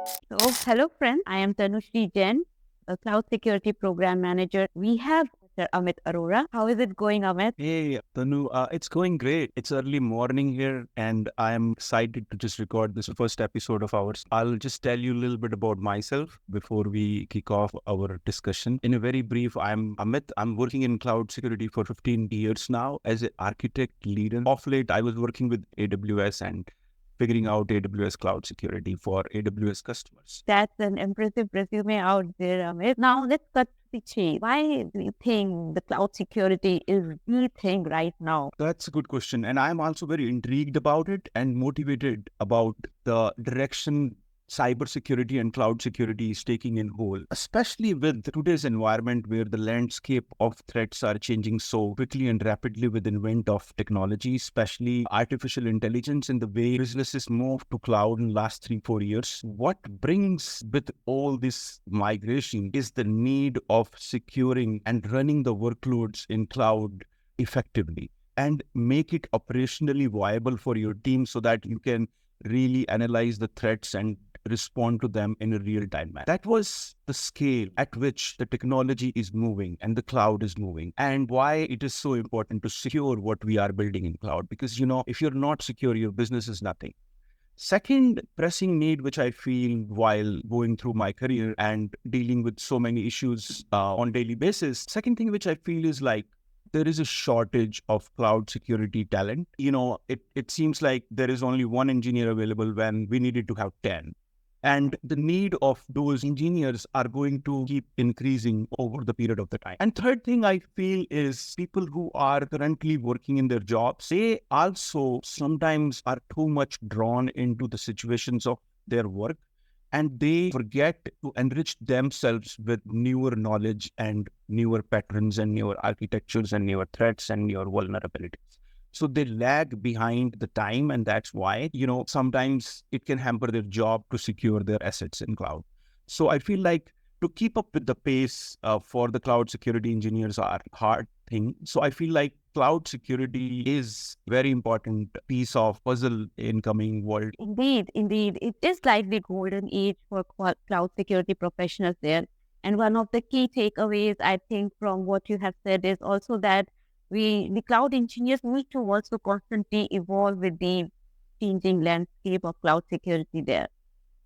So, hello friends, I am Tanushri Jain, a Cloud Security Program Manager. We have Mr. Amit Arora. How is it going, Amit? Hey, Tanu, it's going great. It's early morning here, and I am excited to just record this first episode of ours. I'll just tell you a little bit about myself before we kick off our discussion. In a very brief, I'm Amit. I'm working in cloud security for 15 years now as an architect leader. Of late, I was working with AWS and figuring out AWS cloud security for AWS customers. That's an impressive resume out there, Amit. Now, let's cut to the chase. Why do you think the cloud security is the thing right now? That's a good question. And I'm also very intrigued about it and motivated about the direction cybersecurity and cloud security is taking in whole, especially with today's environment where the landscape of threats are changing so quickly and rapidly with the invent of technology, especially artificial intelligence and the way businesses move to cloud in the last 3-4 years. What brings with all this migration is the need of securing and running the workloads in cloud effectively and make it operationally viable for your team so that you can really analyze the threats and respond to them in a real time manner. That was the scale at which the technology is moving and the cloud is moving, and why it is so important to secure what we are building in cloud. Because, if you're not secure, your business is nothing. Second pressing need, which I feel while going through my career and dealing with so many issues on daily basis, second thing which I feel is like there is a shortage of cloud security talent. It seems like there is only one engineer available when we needed to have 10. And the need of those engineers are going to keep increasing over the period of the time. And third thing I feel is people who are currently working in their jobs, they also sometimes are too much drawn into the situations of their work, and they forget to enrich themselves with newer knowledge and newer patterns and newer architectures and newer threats and newer vulnerabilities. So they lag behind the time, and that's why, sometimes it can hamper their job to secure their assets in cloud. So I feel like to keep up with the pace for the cloud security engineers are hard thing. So I feel like cloud security is very important piece of puzzle in coming world. Indeed. It is like the golden age for cloud security professionals there. And one of the key takeaways, I think, from what you have said is also that the cloud engineers need to also constantly evolve with the changing landscape of cloud security there.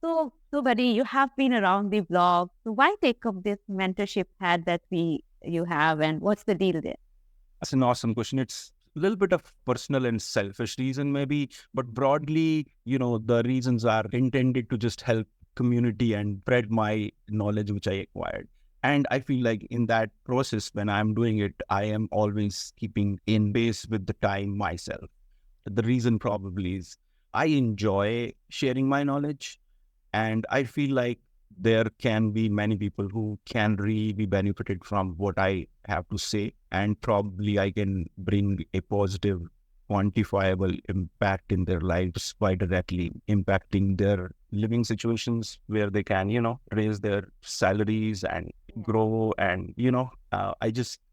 So buddy, you have been around the block. So why take up this mentorship hat that you have, and what's the deal there? That's an awesome question. It's a little bit of personal and selfish reason maybe, but broadly, the reasons are intended to just help community and spread my knowledge which I acquired. And I feel like in that process, when I'm doing it, I am always keeping in pace with the time myself. The reason probably is I enjoy sharing my knowledge, and I feel like there can be many people who can really be benefited from what I have to say. And probably I can bring a positive, quantifiable impact in their lives by directly impacting their living situations where they can, raise their salaries and grow. And,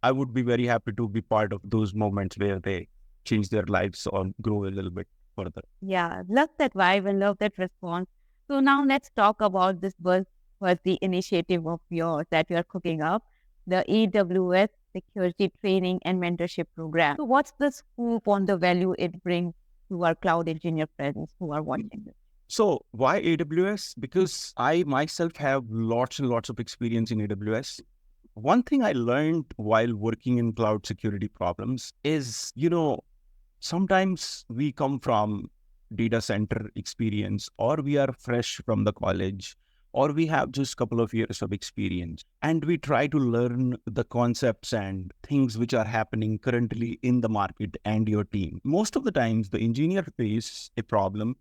I would be very happy to be part of those moments where they change their lives or grow a little bit further. Yeah, love that vibe and love that response. So now let's talk about this buzzworthy initiative of yours that you are cooking up, the AWS Security Training and Mentorship Program. So what's the scoop on the value it brings to our cloud engineer friends who are watching this? So why AWS? Because I myself have lots and lots of experience in AWS. One thing I learned while working in cloud security problems is, sometimes we come from data center experience, or we are fresh from the college, or we have just a couple of years of experience, and we try to learn the concepts and things which are happening currently in the market and your team. Most of the times the engineer face a problem,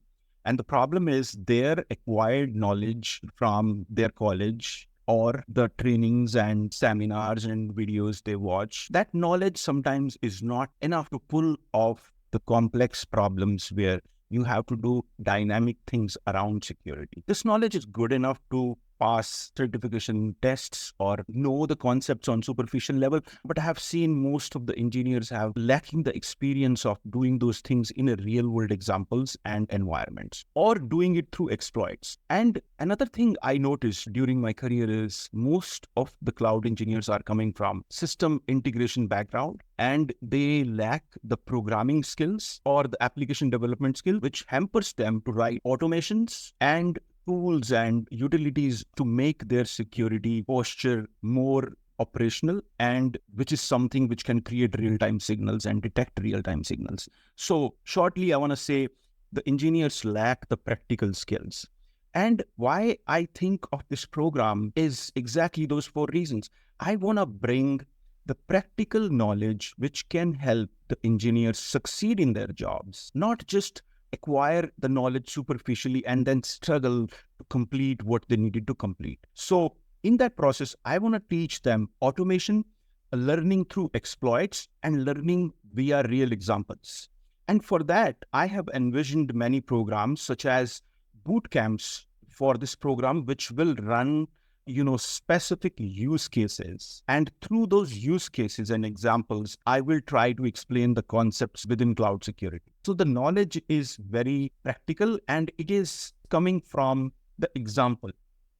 and the problem is their acquired knowledge from their college or the trainings and seminars and videos they watch. That knowledge sometimes is not enough to pull off the complex problems where you have to do dynamic things around security. This knowledge is good enough to pass certification tests or know the concepts on superficial level, but I have seen most of the engineers have lacking the experience of doing those things in a real world examples and environments, or doing it through exploits. And another thing I noticed during my career is most of the cloud engineers are coming from system integration background, and they lack the programming skills or the application development skill, which hampers them to write automations and tools and utilities to make their security posture more operational, and which is something which can create real-time signals and detect real-time signals. So shortly, I want to say the engineers lack the practical skills. And why I think of this program is exactly those 4 reasons. I want to bring the practical knowledge which can help the engineers succeed in their jobs, not just acquire the knowledge superficially and then struggle to complete what they needed to complete. So in that process, I want to teach them automation, learning through exploits, and learning via real examples. And for that, I have envisioned many programs such as boot camps for this program, which will run specific use cases. And through those use cases and examples, I will try to explain the concepts within cloud security. So the knowledge is very practical and it is coming from the example.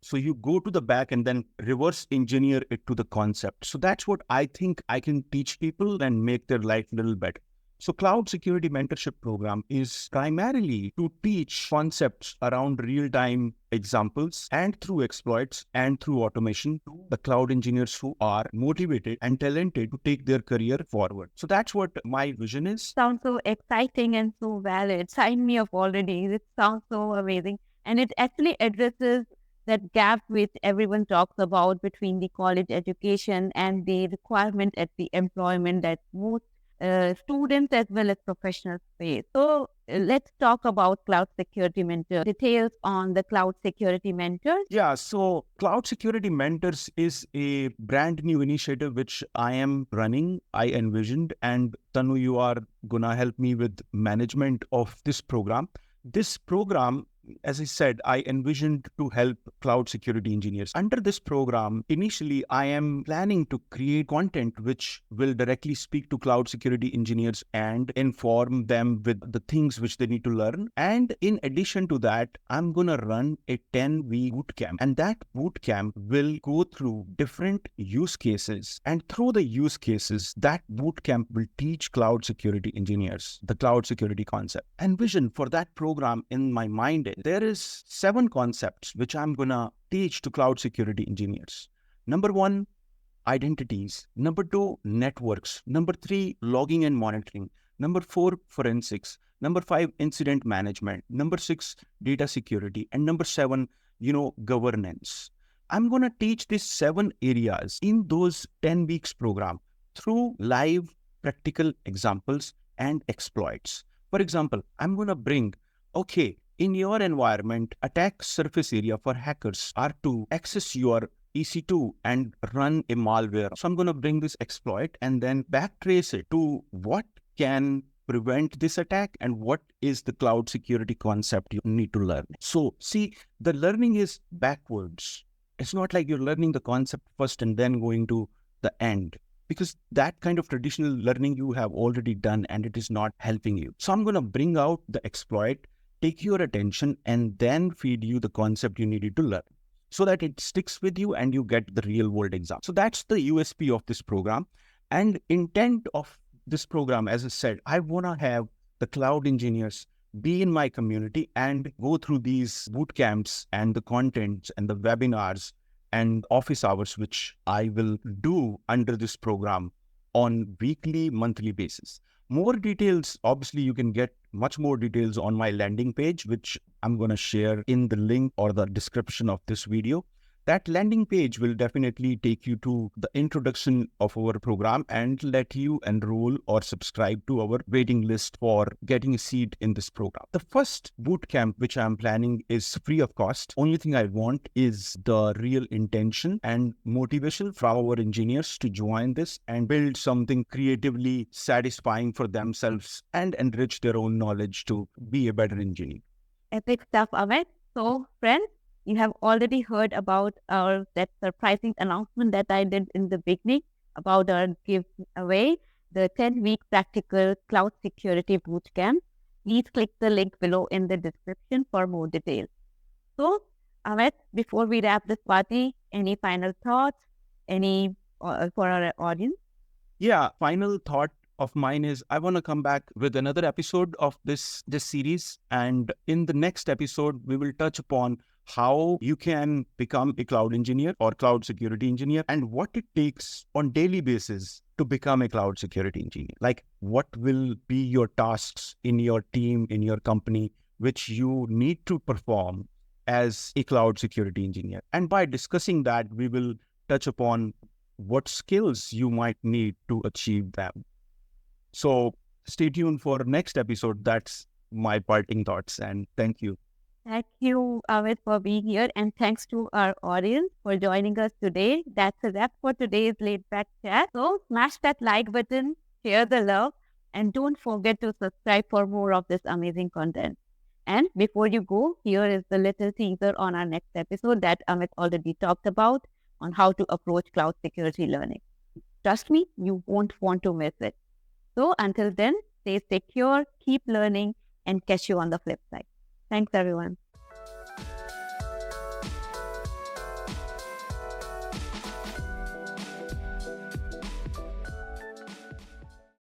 So you go to the back and then reverse engineer it to the concept. So that's what I think I can teach people and make their life a little better. So Cloud Security Mentorship Program is primarily to teach concepts around real-time examples and through exploits and through automation to the cloud engineers who are motivated and talented to take their career forward. So that's what my vision is. Sounds so exciting and so valid. Sign me up already. It sounds so amazing. And it actually addresses that gap which everyone talks about between the college education and the requirement at the employment that most students as well as professionals face. So let's talk about Cloud Security Mentor. Details on the Cloud Security Mentors. Yeah, so Cloud Security Mentors is a brand new initiative which I am running, I envisioned, and Tanu, you are gonna help me with management of this program. This program, as I said, I envisioned to help cloud security engineers. Under this program, initially, I am planning to create content which will directly speak to cloud security engineers and inform them with the things which they need to learn. And in addition to that, I'm going to run a 10-week bootcamp. And that bootcamp will go through different use cases. And through the use cases, that bootcamp will teach cloud security engineers the cloud security concept. And vision for that program in my mind is there is 7 concepts which I'm going to teach to cloud security engineers. Number 1, identities. Number 2, networks. Number 3, logging and monitoring. Number 4, forensics. Number 5, incident management. Number 6, data security. And number 7, governance. I'm going to teach these 7 areas in those 10 weeks program through live practical examples and exploits. For example, I'm going to bring, in your environment, attack surface area for hackers are to access your EC2 and run a malware. So I'm going to bring this exploit and then backtrace it to what can prevent this attack and what is the cloud security concept you need to learn. So see, the learning is backwards. It's not like you're learning the concept first and then going to the end, because that kind of traditional learning you have already done and it is not helping you. So I'm going to bring out the exploit, take your attention, and then feed you the concept you needed to learn so that it sticks with you and you get the real world exam. So that's the USP of this program. And intent of this program, as I said, I want to have the cloud engineers be in my community and go through these boot camps and the contents and the webinars and office hours, which I will do under this program on weekly, monthly basis. More details, obviously, you can get much more details on my landing page, which I'm going to share in the link or the description of this video. That landing page will definitely take you to the introduction of our program and let you enroll or subscribe to our waiting list for getting a seat in this program. The first bootcamp which I'm planning is free of cost. Only thing I want is the real intention and motivation from our engineers to join this and build something creatively satisfying for themselves and enrich their own knowledge to be a better engineer. Epic stuff, Amit. So, friends, You have already heard about that surprising announcement that I did in the beginning about our giveaway, the 10-week practical cloud security bootcamp. Please click the link below in the description for more details. So, Amit, before we wrap this party, any final thoughts? Any for our audience? Yeah, final thought of mine is I want to come back with another episode of this series. And in the next episode, we will touch upon how you can become a cloud engineer or cloud security engineer and what it takes on daily basis to become a cloud security engineer. Like what will be your tasks in your team, in your company, which you need to perform as a cloud security engineer. And by discussing that, we will touch upon what skills you might need to achieve them. So stay tuned for next episode. That's my parting thoughts, and thank you. Thank you, Amit, for being here. And thanks to our audience for joining us today. That's a wrap for today's Laid Back Chat. So smash that like button, share the love, and don't forget to subscribe for more of this amazing content. And before you go, here is the little teaser on our next episode that Amit already talked about on how to approach cloud security learning. Trust me, you won't want to miss it. So until then, stay secure, keep learning, and catch you on the flip side. Thanks, everyone.